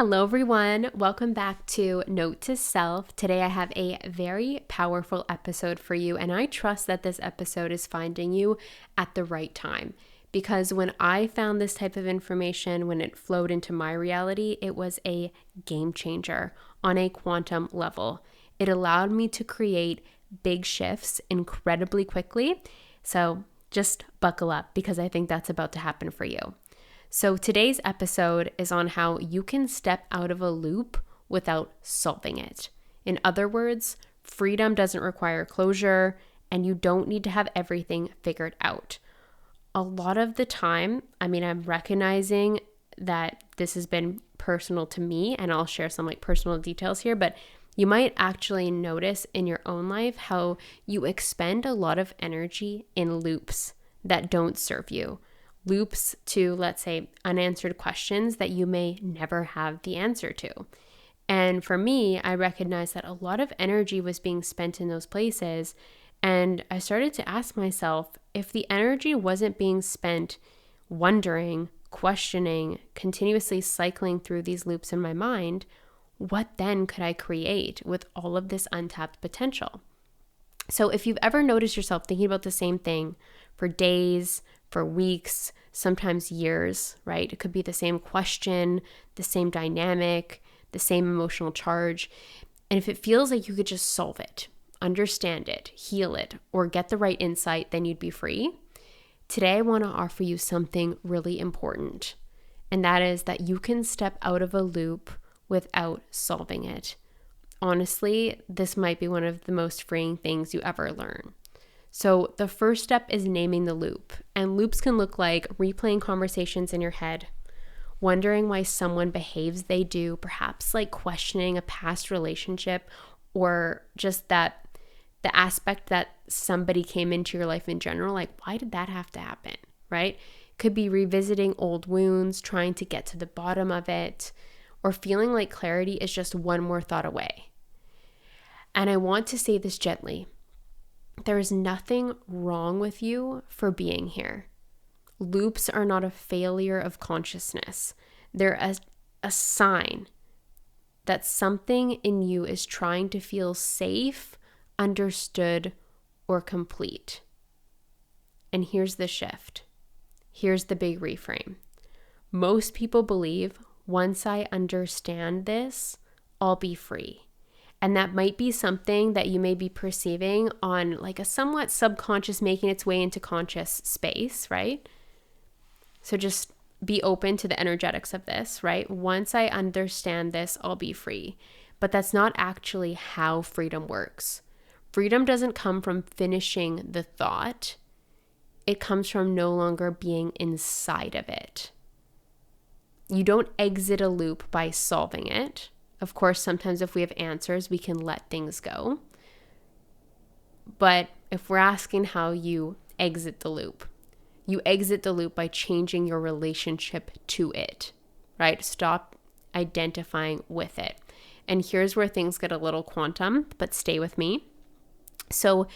Hello, everyone. Welcome back to Note to Self. Today, I have a very powerful episode for you, and I trust that this episode is finding you at the right time. Because when I found this type of information, when it flowed into my reality, it was a game changer on a quantum level. It allowed me to create big shifts incredibly quickly. So just buckle up because I think that's about to happen for you. So today's episode is on how you can step out of a loop without solving it. In other words, freedom doesn't require closure, and you don't need to have everything figured out. A lot of the time, I'm recognizing that this has been personal to me, and I'll share some personal details here, but you might actually notice in your own life how you expend a lot of energy in loops that don't serve you. Loops to, let's say, unanswered questions that you may never have the answer to. And for me, I recognized that a lot of energy was being spent in those places. And I started to ask myself, if the energy wasn't being spent wondering, questioning, continuously cycling through these loops in my mind, what then could I create with all of this untapped potential? So if you've ever noticed yourself thinking about the same thing for days, for weeks, sometimes years, right? It could be the same question, the same dynamic, the same emotional charge. And if it feels like you could just solve it, understand it, heal it, or get the right insight, then you'd be free. Today, I want to offer you something really important. And that is that you can step out of a loop without solving it. Honestly, this might be one of the most freeing things you ever learn. So the first step is naming the loop. And loops can look like replaying conversations in your head, wondering why someone behaves they do, perhaps questioning a past relationship, or just that the aspect that somebody came into your life in general, why did that have to happen, right? Could be revisiting old wounds, trying to get to the bottom of it, or feeling like clarity is just one more thought away. And I want to say this gently. There is nothing wrong with you for being here. Loops are not a failure of consciousness. They're a sign that something in you is trying to feel safe, understood, or complete. And here's the shift. Here's the big reframe. Most people believe, once I understand this, I'll be free. And that might be something that you may be perceiving on a somewhat subconscious making its way into conscious space, right? So just be open to the energetics of this, right? Once I understand this, I'll be free. But that's not actually how freedom works. Freedom doesn't come from finishing the thought. It comes from no longer being inside of it. You don't exit a loop by solving it. Of course, sometimes if we have answers, we can let things go. But if we're asking how you exit the loop, you exit the loop by changing your relationship to it, right? Stop identifying with it. And here's where things get a little quantum, but stay with me. So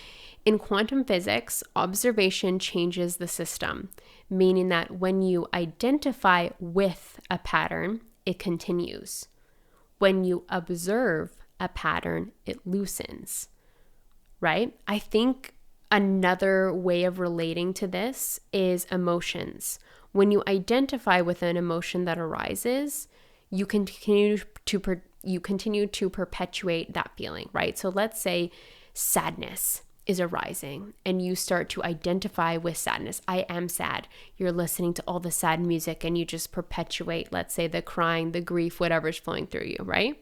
in quantum physics, observation changes the system, meaning that when you identify with a pattern, it continues. When you observe a pattern, it loosens, right? I think another way of relating to this is emotions. When you identify with an emotion that arises, you continue to perpetuate that feeling, right? So let's say sadness is arising and you start to identify with sadness. I am sad. You're listening to all the sad music and you just perpetuate, let's say, the crying, the grief, whatever's flowing through you, right?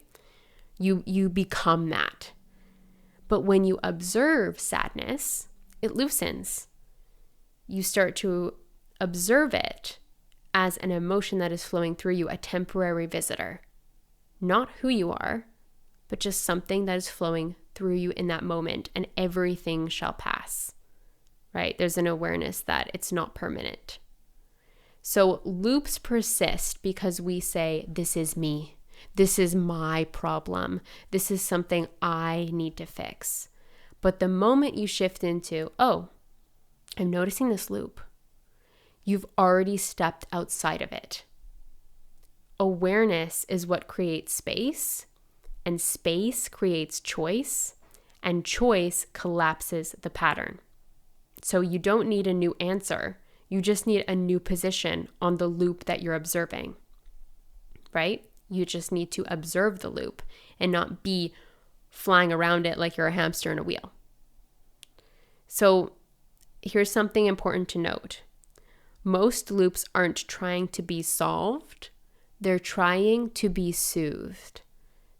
You become that. But when you observe sadness, it loosens. You start to observe it as an emotion that is flowing through you, a temporary visitor. Not who you are, but just something that is flowing through you in that moment, and everything shall pass, right? There's an awareness that it's not permanent. So loops persist because we say, this is me. This is my problem. This is something I need to fix. But the moment you shift into, oh, I'm noticing this loop, you've already stepped outside of it. Awareness is what creates space, and space creates choice, and choice collapses the pattern. So you don't need a new answer. You just need a new position on the loop that you're observing, right? You just need to observe the loop and not be flying around it like you're a hamster in a wheel. So here's something important to note. Most loops aren't trying to be solved. They're trying to be soothed.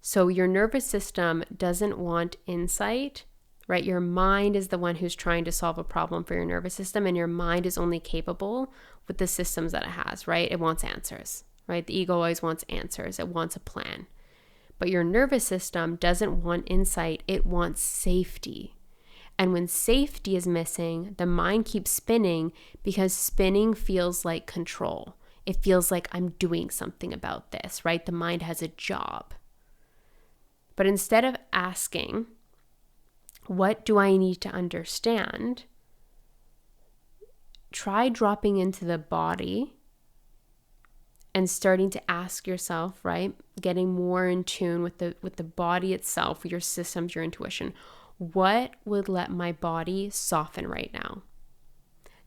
So your nervous system doesn't want insight, right? Your mind is the one who's trying to solve a problem for your nervous system, and your mind is only capable with the systems that it has, right? It wants answers, right? The ego always wants answers. It wants a plan. But your nervous system doesn't want insight. It wants safety. And when safety is missing, the mind keeps spinning because spinning feels like control. It feels like I'm doing something about this, right? The mind has a job. But instead of asking, what do I need to understand? Try dropping into the body and starting to ask yourself, right? Getting more in tune with the body itself, your systems, your intuition. What would let my body soften right now?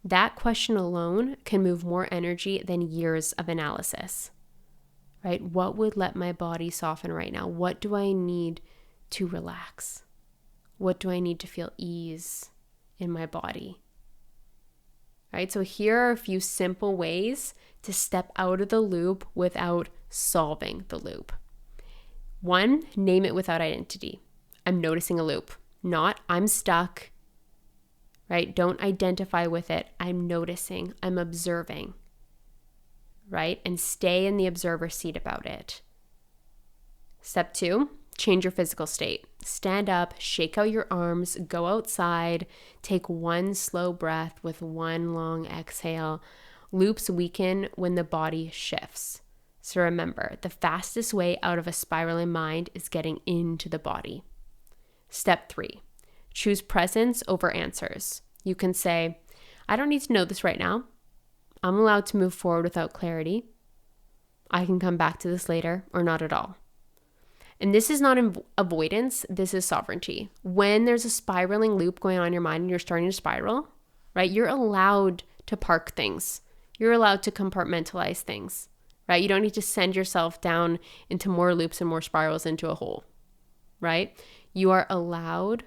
That question alone can move more energy than years of analysis, right? What would let my body soften right now? What do I need to relax? What do I need to feel ease in my body? Right? So here are a few simple ways to step out of the loop without solving the loop. 1, name it without identity. I'm noticing a loop, not I'm stuck, right? Don't identify with it. I'm noticing, I'm observing, right? And stay in the observer seat about it. Step 2, change your physical state. Stand up, shake out your arms, go outside, take 1 slow breath with 1 long exhale. Loops weaken when the body shifts. So remember, the fastest way out of a spiraling mind is getting into the body. Step 3, choose presence over answers. You can say, I don't need to know this right now. I'm allowed to move forward without clarity. I can come back to this later or not at all. And this is not avoidance, this is sovereignty. When there's a spiraling loop going on in your mind and you're starting to spiral, right? You're allowed to park things. You're allowed to compartmentalize things, right? You don't need to send yourself down into more loops and more spirals into a hole, right? You are allowed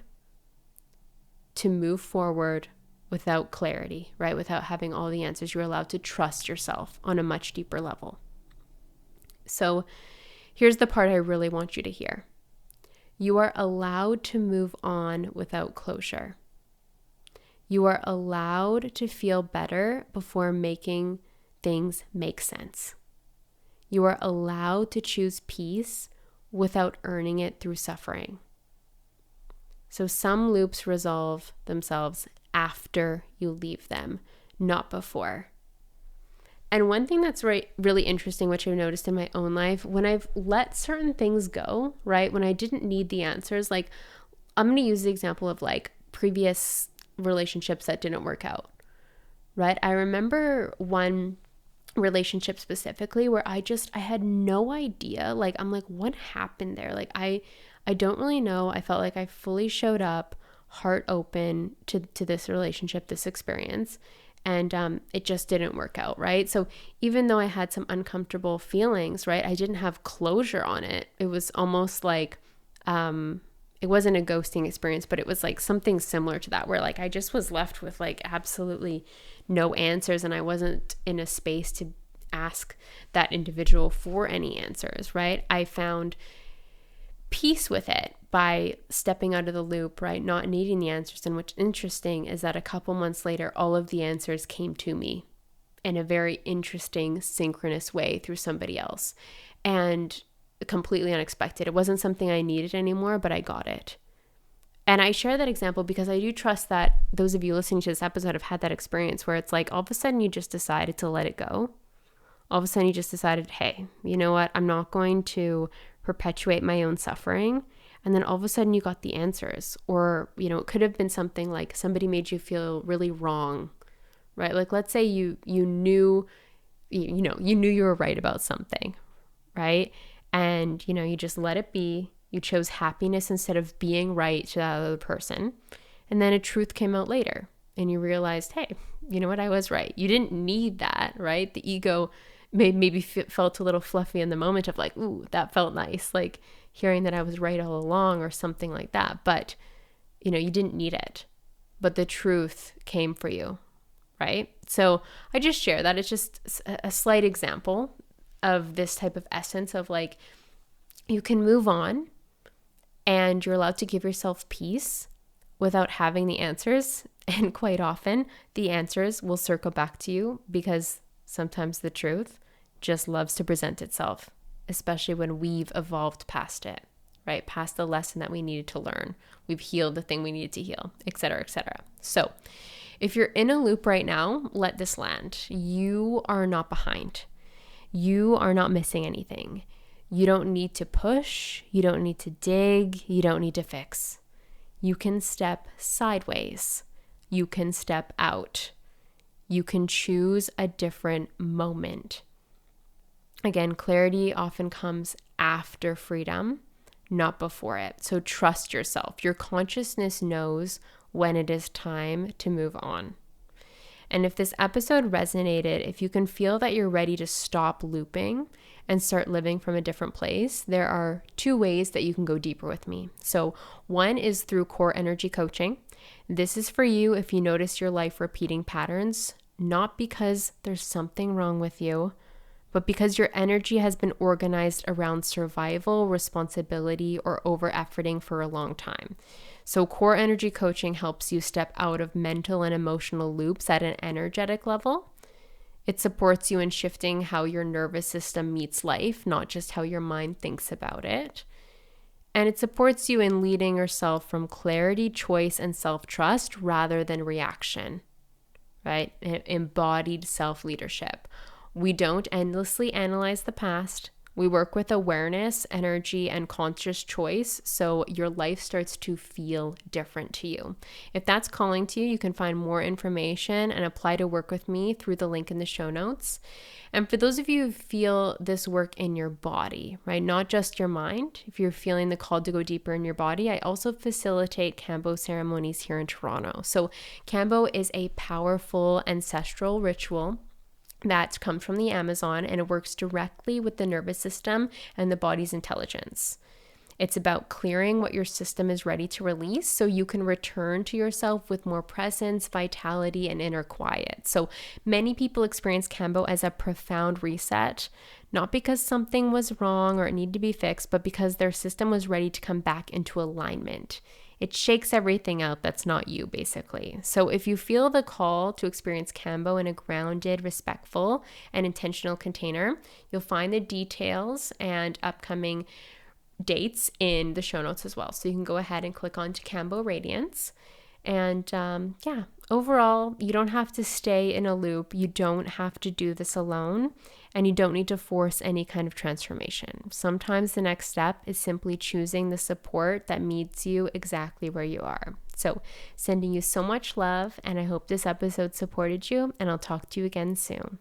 to move forward without clarity, right? Without having all the answers. You're allowed to trust yourself on a much deeper level. So here's the part I really want you to hear. You are allowed to move on without closure. You are allowed to feel better before making things make sense. You are allowed to choose peace without earning it through suffering. So some loops resolve themselves after you leave them, not before. And one thing that's really interesting, which I've noticed in my own life, when I've let certain things go, right? When I didn't need the answers, like I'm going to use the example of like previous relationships that didn't work out, right? I remember one relationship specifically where I had no idea. Like, I'm like, what happened there? Like, I don't really know. I felt like I fully showed up, heart open to this relationship, this experience. And it just didn't work out, right? So even though I had some uncomfortable feelings, right, I didn't have closure on it. It was almost like, it wasn't a ghosting experience, but it was like something similar to that, where like I just was left with like absolutely no answers, and I wasn't in a space to ask that individual for any answers, right? I found peace with it by stepping out of the loop, right? Not needing the answers. And what's interesting is that a couple months later, all of the answers came to me in a very interesting, synchronous way through somebody else. And completely unexpected. It wasn't something I needed anymore, but I got it. And I share that example because I do trust that those of you listening to this episode have had that experience where it's like all of a sudden you just decided to let it go. All of a sudden you just decided, hey, you know what? I'm not going to perpetuate my own suffering. And then all of a sudden you got the answers. Or, you know, it could have been something like somebody made you feel really wrong, right? Like let's say you knew you were right about something, right? And, you just let it be. You chose happiness instead of being right to that other person. And then a truth came out later and you realized, hey, you know what? I was right. You didn't need that, right? The ego maybe felt a little fluffy in the moment of like, ooh, that felt nice. Like hearing that I was right all along or something like that. But, you didn't need it. But the truth came for you, right? So I just share that. It's just a slight example of this type of essence of like, you can move on and you're allowed to give yourself peace without having the answers. And quite often the answers will circle back to you because sometimes the truth just loves to present itself, especially when we've evolved past it, right? Past the lesson that we needed to learn. We've healed the thing we needed to heal, et cetera, et cetera. So if you're in a loop right now, let this land. You are not behind. You are not missing anything. You don't need to push. You don't need to dig. You don't need to fix. You can step sideways. You can step out. You can choose a different moment. Again, clarity often comes after freedom, not before it. So trust yourself. Your consciousness knows when it is time to move on. And if this episode resonated, if you can feel that you're ready to stop looping and start living from a different place, there are 2 ways that you can go deeper with me. So one is through core energy coaching. This is for you if you notice your life repeating patterns, not because there's something wrong with you, but because your energy has been organized around survival, responsibility, or over-efforting for a long time. So core energy coaching helps you step out of mental and emotional loops at an energetic level. It supports you in shifting how your nervous system meets life, not just how your mind thinks about it. And it supports you in leading yourself from clarity, choice, and self-trust rather than reaction, right? Embodied self-leadership. We don't endlessly analyze the past. We work with awareness, energy, and conscious choice, so your life starts to feel different to you. If that's calling to you, you can find more information and apply to work with me through the link in the show notes. And for those of you who feel this work in your body, right, not just your mind, if you're feeling the call to go deeper in your body, I also facilitate Kambo ceremonies here in Toronto. So Kambo is a powerful ancestral ritual that comes from the Amazon, and it works directly with the nervous system and the body's intelligence. It's about clearing what your system is ready to release so you can return to yourself with more presence, vitality, and inner quiet. So many people experience Kambo as a profound reset, not because something was wrong or it needed to be fixed, but because their system was ready to come back into alignment. It shakes everything out that's not you, basically. So if you feel the call to experience Kambo in a grounded, respectful, and intentional container, you'll find the details and upcoming dates in the show notes as well. So you can go ahead and click on to Kambo Radiance. And overall, you don't have to stay in a loop. You don't have to do this alone, and you don't need to force any kind of transformation. Sometimes the next step is simply choosing the support that meets you exactly where you are. So sending you so much love, and I hope this episode supported you, and I'll talk to you again soon.